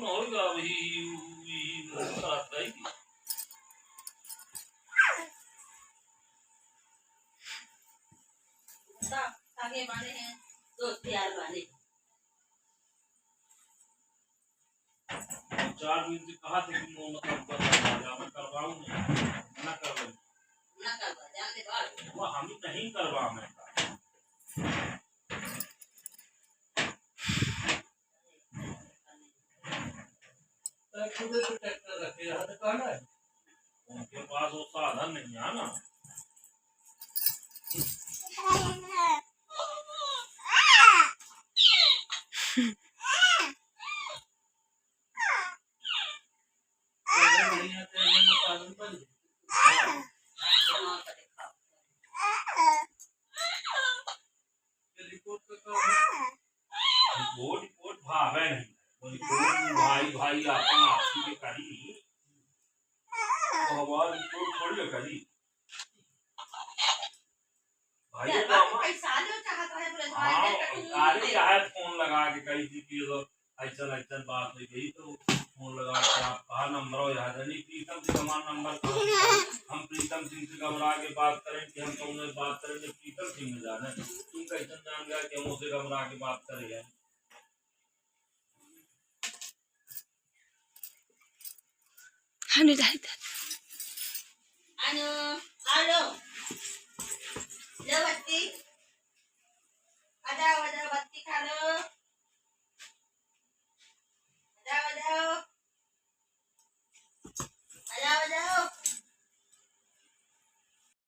होगा वही रात आएगी। आगे वाले हैं तो तैयार वाले 4 दिन से कहा थे कि मतलब मैं करवाऊंगा ना करवा जाने बाद वो हम नहीं करवा मैं खुद तो ट्रैक्टर रखे रहा था कौन है उनके पास वो साधन नहीं है ना। रिपोर्ट भावे नहीं रिपोर्ट भाई भाई अपन आपसी के करी तो हमारा रिपोर्ट थोड़ी करी भाई पैसा लो चाहता है बोले अरे यार फोन लगा के कही थी कि ऐसा बात हुई गई तो फोन लगा के आप कहा नंबर हो याद नहीं प्रीतम से हमारा नंबर हम प्रीतम सिंह से घबरा के बात करें कि हम तो उन्हें बात करेंगे प्रीतम सिंह में जाने तुम कैसे जान गया कि हम उसे घबरा के बात करें हेलो हेलो ले बच्ची